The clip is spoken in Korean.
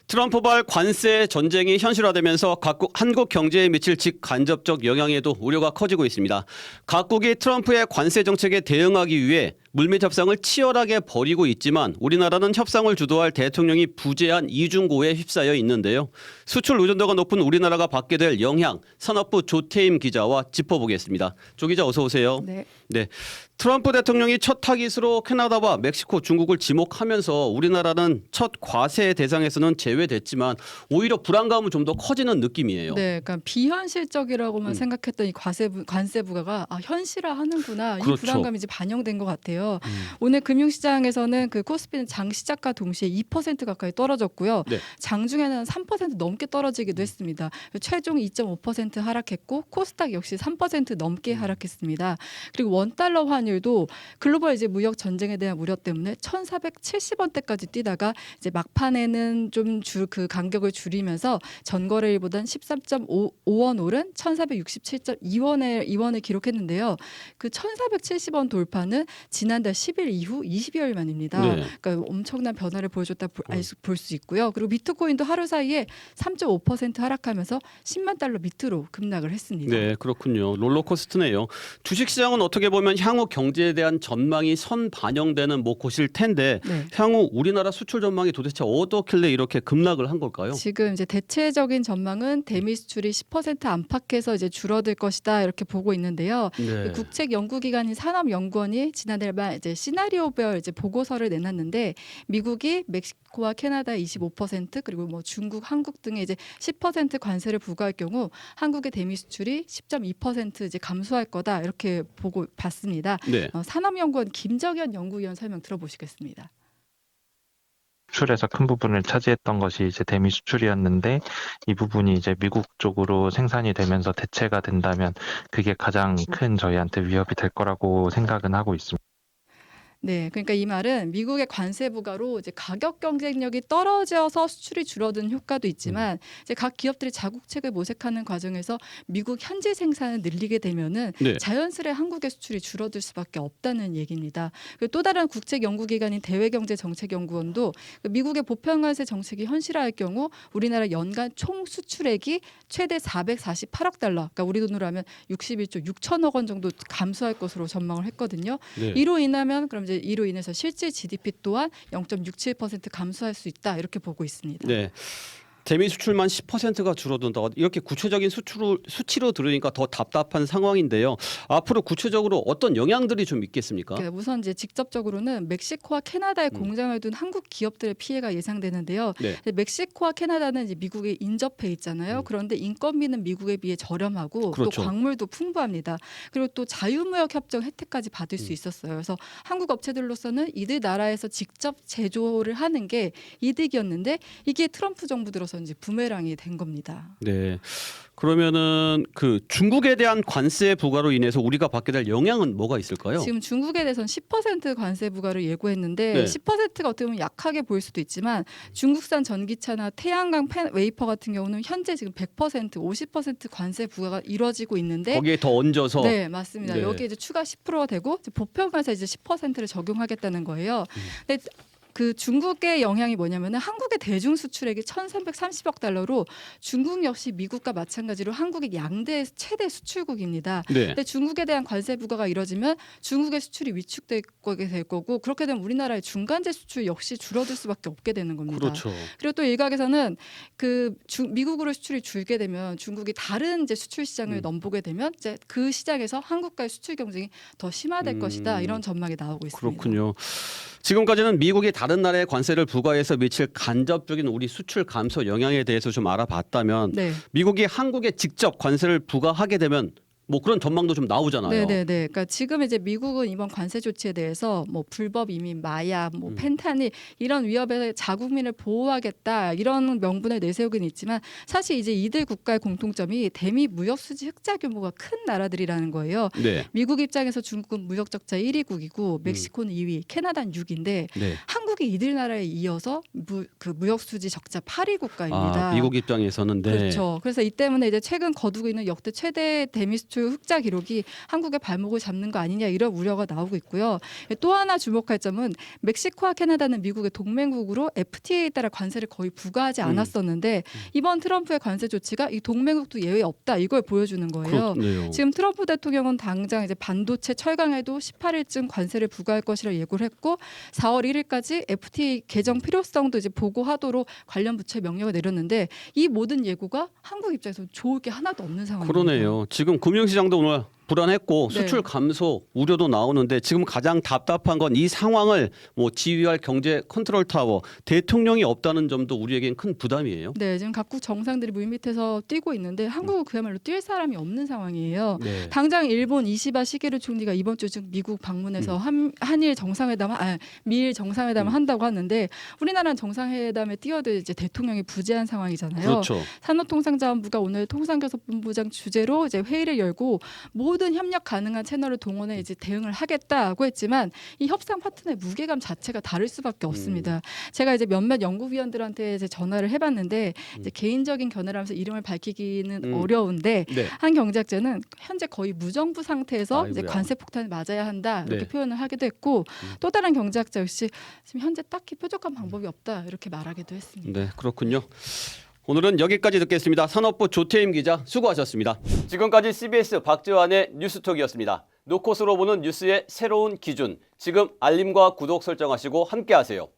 트럼프발 관세 전쟁이 현실화되면서 한국 경제에 미칠 직간접적 영향에도 우려가 커지고 있습니다. 각국이 트럼프의 관세 정책에 대응하기 위해 물밑 협상을 치열하게 벌이고 있지만 우리나라는 협상을 주도할 대통령이 부재한 이중고에 휩싸여 있는데요. 수출 의존도가 높은 우리나라가 받게 될 영향, 산업부 조태임 기자와 짚어보겠습니다. 조 기자 어서 오세요. 네. 트럼프 대통령이 첫 타깃으로 캐나다와 멕시코, 중국을 지목하면서 우리나라는 첫 과세 대상에서는 제외됐지만 오히려 불안감은 좀 더 커지는 느낌이에요. 네, 그러니까 비현실적이라고만 생각했던 이 관세 부과가 현실화하는구나. 그렇죠. 이 불안감이 이제 반영된 것 같아요. 오늘 금융시장에서는 그 코스피는 장 시작과 동시에 2% 가까이 떨어졌고요. 네. 장중에는 3% 넘게 떨어지기도 했습니다. 최종 2.5% 하락했고 코스닥 역시 3% 넘게 하락했습니다. 그리고 원달러 환율도 글로벌 이제 무역 전쟁에 대한 우려 때문에 1,470원대까지 뛰다가 이제 막판에는 좀 그 간격을 줄이면서 전거래일보단 13.5원 오른 1,467.2원을 기록했는데요. 그 1,470원 돌파는 지난달 10일 이후 20여일 만입니다. 네. 그러니까 엄청난 변화를 보여줬다 볼 수 있고요. 그리고 비트코인도 하루 사이에 3.5% 하락하면서 10만 달러 밑으로 급락을 했습니다. 네, 그렇군요. 롤러코스터네요. 주식시장은 어떻게 보면 향후 경제에 대한 전망이 선반영되는 곳일 텐데 네. 향후 우리나라 수출 전망이 도대체 어떻길래 이렇게 급락을 한 걸까요? 지금 이제 대체적인 전망은 대미 수출이 10% 안팎에서 이제 줄어들 것이다 이렇게 보고 있는데요. 네. 국책 연구기관인 산업연구원이 지난달 말 이제 시나리오별 이제 보고서를 내놨는데 미국이 멕시코와 캐나다 25% 그리고 뭐 중국, 한국 등에 이제 10% 관세를 부과할 경우 한국의 대미 수출이 10.2% 이제 감소할 거다 이렇게 보고 봤습니다. 네. 산업연구원 김정현 연구위원 설명 들어보시겠습니다. 수출에서 큰 부분을 차지했던 것이 이제 대미 수출이었는데 이 부분이 이제 미국 쪽으로 생산이 되면서 대체가 된다면 그게 가장 큰 저희한테 위협이 될 거라고 생각은 하고 있습니다. 네, 그러니까 이 말은 미국의 관세 부과로 이제 가격 경쟁력이 떨어져서 수출이 줄어드는 효과도 있지만 이제 각 기업들이 자국책을 모색하는 과정에서 미국 현지 생산을 늘리게 되면은 네. 자연스레 한국의 수출이 줄어들 수밖에 없다는 얘기입니다. 그리고 또 다른 국책 연구기관인 대외경제정책연구원도 미국의 보편관세 정책이 현실화할 경우 우리나라 연간 총 수출액이 최대 448억 달러, 그러니까 우리 돈으로 하면 61조 6천억 원 정도 감소할 것으로 전망을 했거든요. 네. 이로 인해서 실질 GDP 또한 0.67% 감소할 수 있다 이렇게 보고 있습니다. 네. 대미 수출만 10%가 줄어든다. 이렇게 구체적인 수치로 들으니까 더 답답한 상황인데요. 앞으로 구체적으로 어떤 영향들이 좀 있겠습니까? 그러니까 우선 이제 직접적으로는 멕시코와 캐나다에 공장을 둔 한국 기업들의 피해가 예상되는데요. 네. 멕시코와 캐나다는 이제 미국에 인접해 있잖아요. 그런데 인건비는 미국에 비해 저렴하고 그렇죠. 또 광물도 풍부합니다. 그리고 또 자유무역 협정 혜택까지 받을 수 있었어요. 그래서 한국 업체들로서는 이들 나라에서 직접 제조를 하는 게 이득이었는데 이게 트럼프 정부 들어서 이제 부메랑이 된 겁니다. 네. 그러면은 그 중국에 대한 관세 부과로 인해서 우리가 받게 될 영향은 뭐가 있을까요? 지금 중국에 대해서는 10% 관세 부과를 예고했는데 네. 10%가 어떻게 보면 약하게 보일 수도 있지만 중국산 전기차나 태양광 웨이퍼 같은 경우는 현재 지금 100%, 50% 관세 부과가 이루어지고 있는데 거기에 더 얹어서 네, 맞습니다. 네. 여기에 이제 추가 10%가 되고 이제 보편 관세 이제 10%를 적용하겠다는 거예요. 근데 그 중국의 영향이 뭐냐면은 한국의 대중 수출액이 1,330억 달러로 중국 역시 미국과 마찬가지로 한국의 양대 최대 수출국입니다. 네. 근데 중국에 대한 관세 부과가 이뤄지면 중국의 수출이 위축될 거게 될 거고 그렇게 되면 우리나라의 중간재 수출 역시 줄어들 수밖에 없게 되는 겁니다. 그렇죠. 그리고 또 일각에서는 그 미국으로 수출이 줄게 되면 중국이 다른 이제 수출 시장을 넘보게 되면 이제 그 시장에서 한국과의 수출 경쟁이 더 심화될 것이다 이런 전망이 나오고 있습니다. 그렇군요. 지금까지는 미국이 다른 나라에 관세를 부과해서 미칠 간접적인 우리 수출 감소 영향에 대해서 좀 알아봤다면 네. 미국이 한국에 직접 관세를 부과하게 되면 뭐 그런 전망도 좀 나오잖아요. 네네네. 그러니까 지금 이제 미국은 이번 관세 조치에 대해서 뭐 불법 이민, 마약, 뭐 펜타닐 이런 위협에 자국민을 보호하겠다 이런 명분을 내세우긴 있지만 사실 이제 이들 국가의 공통점이 대미 무역 수지 흑자 규모가 큰 나라들이라는 거예요. 네. 미국 입장에서 중국은 무역 적자 1위국이고 멕시코는 2위, 캐나다는 6위인데 네. 한국의 한국이 이들 나라에 이어서 무역 수지 적자 8위 국가입니다. 미국 입장에서는 네. 그렇죠. 그래서 이 때문에 이제 최근 거두고 있는 역대 최대 대미 수출 흑자 기록이 한국의 발목을 잡는 거 아니냐 이런 우려가 나오고 있고요. 또 하나 주목할 점은 멕시코와 캐나다는 미국의 동맹국으로 FTA에 따라 관세를 거의 부과하지 않았었는데 이번 트럼프의 관세 조치가 이 동맹국도 예외 없다 이걸 보여주는 거예요. 그렇네요. 지금 트럼프 대통령은 당장 이제 반도체 철강에도 18일쯤 관세를 부과할 것이라 예고를 했고 4월 1일까지 FTA 개정 필요성도 이제 보고하도록 관련 부처에 명령을 내렸는데 이 모든 예고가 한국 입장에서 좋을 게 하나도 없는 상황입니다. 그러네요. 지금 금융시장도 오늘 불안했고 네. 수출 감소 우려도 나오는데 지금 가장 답답한 건 이 상황을 뭐 지휘할 경제 컨트롤 타워 대통령이 없다는 점도 우리에겐 큰 부담이에요. 네, 지금 각국 정상들이 물밑에서 뛰고 있는데 한국은 그야말로 뛸 사람이 없는 상황이에요. 네. 당장 일본 이시바 시게루 총리가 이번 주 지금 미국 방문해서 한일 정상회담, 미일 정상회담을 한다고 하는데 우리나라는 정상회담에 뛰어들 이제 대통령이 부재한 상황이잖아요. 그렇죠. 산업통상자원부가 오늘 통상교섭본부장 주재로 이제 회의를 열고 모든 협력 가능한 채널을 동원해 이제 대응을 하겠다고 했지만 이 협상 파트너의 무게감 자체가 다를 수밖에 없습니다. 제가 이제 몇몇 연구위원들한테 이제 전화를 해봤는데 이제 개인적인 견해라면서 이름을 밝히기는 어려운데 네. 한 경제학자는 현재 거의 무정부 상태에서 이제 아이고야. 관세 폭탄을 맞아야 한다 이렇게 네. 표현을 하기도 했고 또 다른 경제학자 역시 지금 현재 딱히 뾰족한 방법이 없다 이렇게 말하기도 했습니다. 네, 그렇군요. 오늘은 여기까지 듣겠습니다. 산업부 조태임 기자 수고하셨습니다. 지금까지 CBS 박지환의 뉴스톡이었습니다. 노컷으로 보는 뉴스의 새로운 기준. 지금 알림과 구독 설정하시고 함께하세요.